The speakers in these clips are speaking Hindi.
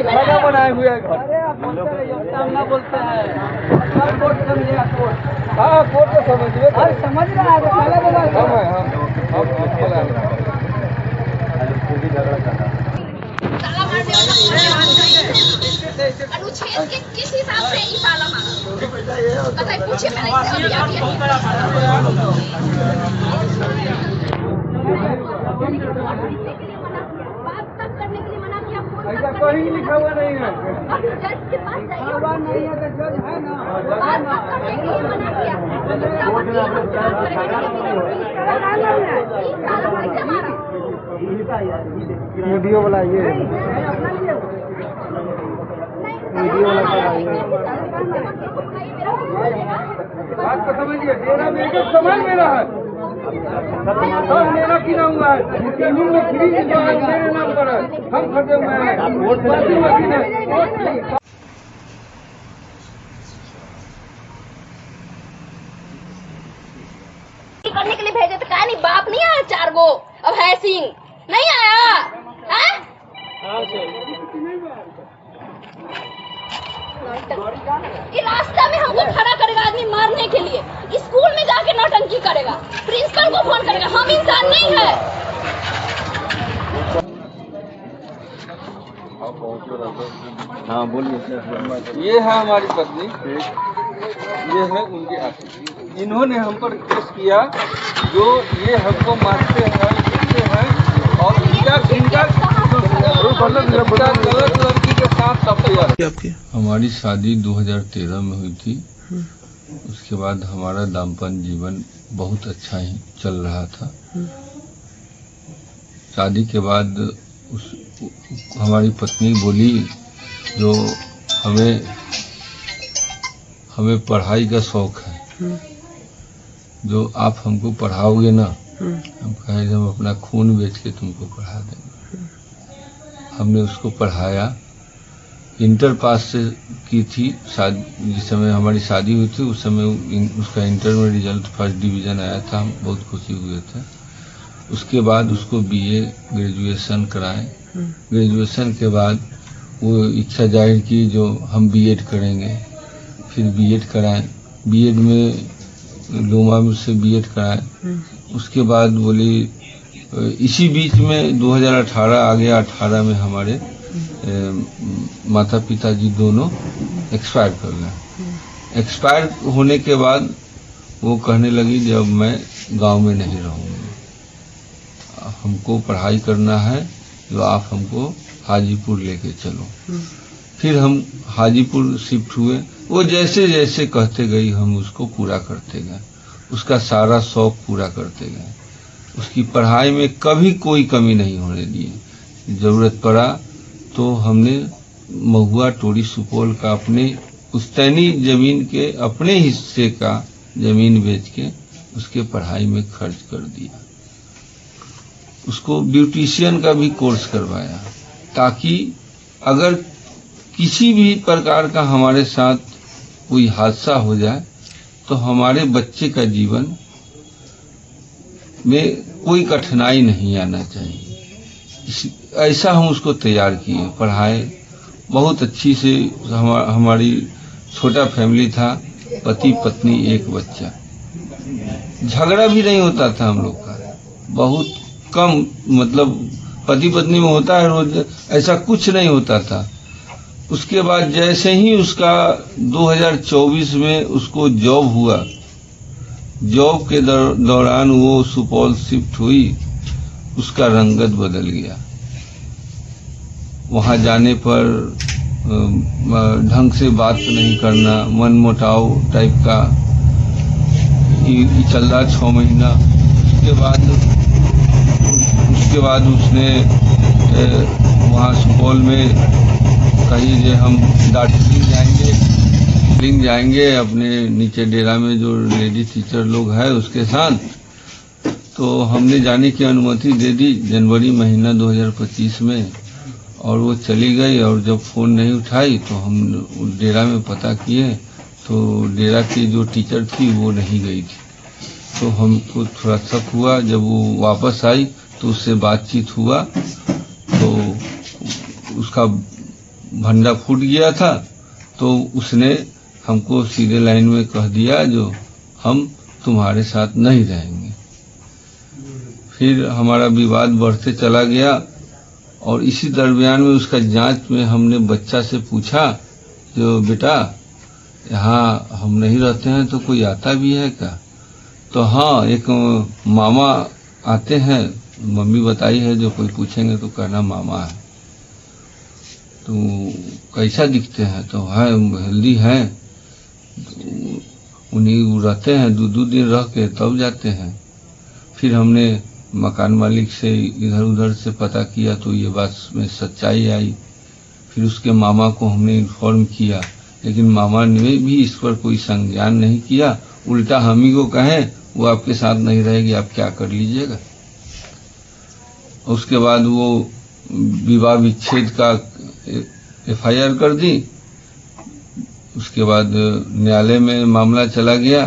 खाना बनाए हुए घर। ना बोलते हैं कोर्ट समझिएगा कोर्ट। हाँ कोर्ट तो समझिए समझ रहा है हम अनुच्छेद के किस हिसाब से ई ताला मारा? पूछे मैंने बात तक करने के लिए मना किया। ऐसा कहीं लिखा हुआ नहीं है। जज के पास जाइए। नहीं है तो जज है ना। बात तक करने के लिए मना किया। वीडियो वाला ये वीडियो वाला बात को समझिए। डेरा में एक सामान मेरा है सब मेरा किना हुआ है। तीनों में फ्री जो है मेरे नाम पर है। हम खरीदे हुए हैं। करने के लिए भेजे तो क्या नहीं बाप नहीं आया 4 गो अब है सिंह नहीं आया है? ये रास्ता में हमको खड़ा करेगा आदमी मारने के लिए। स्कूल में जाके नौटंकी करेगा, प्रिंसिपल को फोन करेगा। हम इंसान नहीं है। हाँ बोलिए। ये है हमारी पत्नी, ये है उनकी आंटी। इन्होंने हम पर केस किया जो ये हमको मारते हैं पीटते हैं और गलत लड़की के साथ आपकी हमारी शादी 2013 में हुई थी। उसके बाद हमारा दाम्पत्य जीवन बहुत अच्छा ही चल रहा था। शादी के बाद हमारी पत्नी बोली जो हमें पढ़ाई का शौक है, जो आप हमको पढ़ाओगे ना। हम कहे हम अपना खून बेच के तुमको पढ़ा देंगे। हमने उसको पढ़ाया। इंटर पास से की थी जिस समय हमारी शादी हुई थी। उस समय उसका इंटर में रिजल्ट फर्स्ट डिवीज़न आया था। हम बहुत खुशी हुए थे। उसके बाद उसको बीए ग्रेजुएशन कराएं। ग्रेजुएशन के बाद वो इच्छा जाहिर की जो हम बीएड करेंगे। फिर बीएड कराएं। बीएड में लोमा में से बीएड कराएं। उसके बाद बोली इसी बीच में 2018 आ गया। 18 में हमारे माता पिता जी दोनों एक्सपायर कर गए। एक्सपायर होने के बाद वो कहने लगी जब मैं गांव में नहीं रहूँगी, हमको पढ़ाई करना है, जो आप हमको हाजीपुर लेके चलो। फिर हम हाजीपुर शिफ्ट हुए। वो जैसे जैसे कहते गई हम उसको पूरा करते गए। उसका सारा शौक पूरा करते गए। उसकी पढ़ाई में कभी कोई कमी नहीं होने दी। जरूरत पड़ा तो हमने महुआ टोरी सुपौल का अपने पुश्तैनी जमीन के अपने हिस्से का जमीन बेच के उसके पढ़ाई में खर्च कर दिया। उसको ब्यूटिशियन का भी कोर्स करवाया ताकि अगर किसी भी प्रकार का हमारे साथ कोई हादसा हो जाए तो हमारे बच्चे का जीवन में कोई कठिनाई नहीं आना चाहिए। ऐसा हम उसको तैयार किए, पढ़ाए। बहुत अच्छी से हमारी छोटा फैमिली था, पति पत्नी एक बच्चा। झगड़ा भी नहीं होता था हम लोग का, बहुत कम। मतलब पति पत्नी में होता है रोज, ऐसा कुछ नहीं होता था। उसके बाद जैसे ही उसका 2024 में उसको जॉब हुआ, जॉब के दौरान वो सुपौल शिफ्ट हुई, उसका रंगत बदल गया। वहां जाने पर ढंग से बात नहीं करना, मन मुटाव टाइप का चल रहा 6 महीना। उसके बाद उसने वहाँ सुपौल में कही जे हम दार्जिलिंग जाएंगे अपने नीचे डेरा में जो लेडी टीचर लोग हैं उसके साथ। तो हमने जाने की अनुमति दे दी जनवरी महीना 2025 में, और वो चली गई। और जब फ़ोन नहीं उठाई तो हम डेरा में पता किए तो डेरा की जो टीचर थी वो नहीं गई थी। तो हमको थोड़ा शक हुआ। जब वो वापस आई तो उससे बातचीत हुआ तो उसका भंडा फूट गया था, तो उसने हमको सीधे लाइन में कह दिया जो हम तुम्हारे साथ नहीं रहेंगे। फिर हमारा विवाद बढ़ते चला गया और इसी दरमियान में उसका जांच में हमने बच्चा से पूछा जो बेटा यहाँ हम नहीं रहते हैं तो कोई आता भी है क्या? तो हाँ, एक मामा आते हैं, मम्मी बताई है, जो कोई पूछेंगे तो कहना मामा है। तो कैसा दिखते हैं? तो है हेल्दी हैं, तो उन्हीं वो रहते हैं, 2 दिन रह के तब जाते हैं। फिर हमने मकान मालिक से इधर उधर से पता किया तो ये बात में सच्चाई आई। फिर उसके मामा को हमने इन्फॉर्म किया, लेकिन मामा ने भी इस पर कोई संज्ञान नहीं किया, उल्टा हम ही को कहें वो आपके साथ नहीं रहेगी, आप क्या कर लीजिएगा। उसके बाद वो विवाह विच्छेद का FIR कर दी। उसके बाद न्यायालय में मामला चला गया।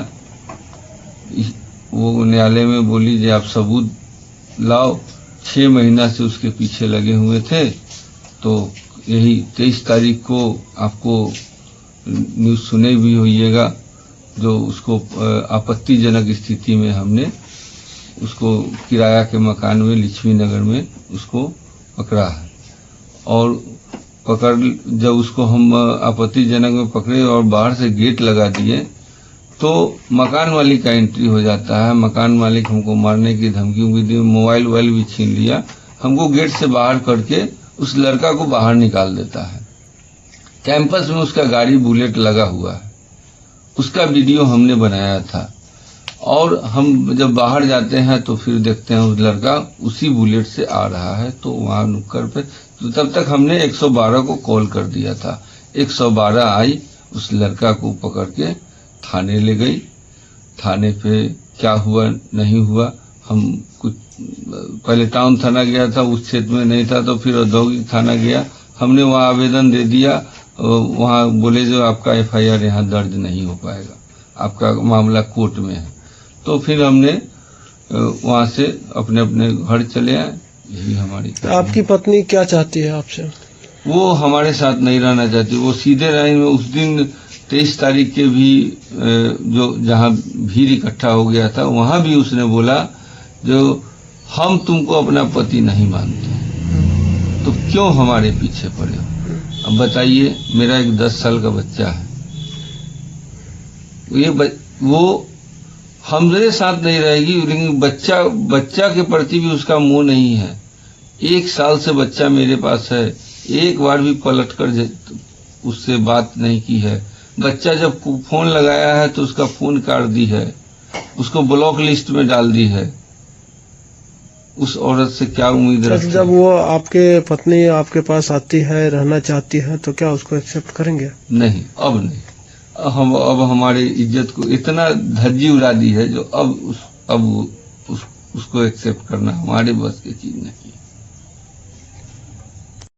वो न्यायालय में बोली कि आप सबूत लाओ। 6 महीना से उसके पीछे लगे हुए थे। तो यही 23 तारीख को आपको न्यूज़ सुने भी होइएगा, जो उसको आपत्तिजनक स्थिति में हमने उसको किराया के मकान में लक्ष्मी नगर में उसको पकड़ा है। और पकड़ जब उसको हम आपत्तिजनक में पकड़े और बाहर से गेट लगा दिए तो मकान मालिक का एंट्री हो जाता है। मकान मालिक हमको मारने की धमकी दी, मोबाइल भी छीन लिया, हमको गेट से बाहर करके उस लड़का को बाहर निकाल देता है। कैंपस में उसका गाड़ी बुलेट लगा हुआ है, उसका वीडियो हमने बनाया था। और हम जब बाहर जाते हैं तो फिर देखते हैं उस लड़का उसी बुलेट से आ रहा है। तो वहाँ नुक्कड़ पे तो तब तक हमने 112 को कॉल कर दिया था। 112 आई, उस लड़का को पकड़ के थाने ले गई। थाने पे क्या हुआ नहीं हुआ, हम कुछ पहले टाउन थाना गया था, उस क्षेत्र में नहीं था, तो फिर औद्योगिक थाना गया। हमने वहाँ आवेदन दे दिया। वहाँ बोले जो आपका FIR यहाँ दर्ज नहीं हो पाएगा, आपका मामला कोर्ट में है। तो फिर हमने वहाँ से अपने अपने घर चले आए। यही हमारी। आपकी पत्नी क्या चाहती है आपसे? वो हमारे साथ नहीं रहना चाहती। वो सीधे लाइन में उस दिन 23 तारीख के भी जो जहाँ भीड़ इकट्ठा हो गया था, वहाँ भी उसने बोला जो हम तुमको अपना पति नहीं मानते, तो क्यों हमारे पीछे पड़े हो? अब बताइए, मेरा एक 10 साल का बच्चा है, वो हमरे साथ नहीं रहेगी, लेकिन बच्चा के प्रति भी उसका मोह नहीं है। 1 साल से बच्चा मेरे पास है, एक बार भी पलट कर उससे बात नहीं की है। बच्चा जब फोन लगाया है तो उसका फोन काट दी है, उसको ब्लॉक लिस्ट में डाल दी है। उस औरत से क्या उम्मीद रखते हैं? जब वो आपके पत्नी आपके पास आती है, रहना चाहती है, तो क्या उसको एक्सेप्ट करेंगे? नहीं, अब नहीं। अब हमारी इज्जत को इतना धज्जी उड़ा दी है जो अब उसको एक्सेप्ट करना हमारे बस की चीज नहीं है।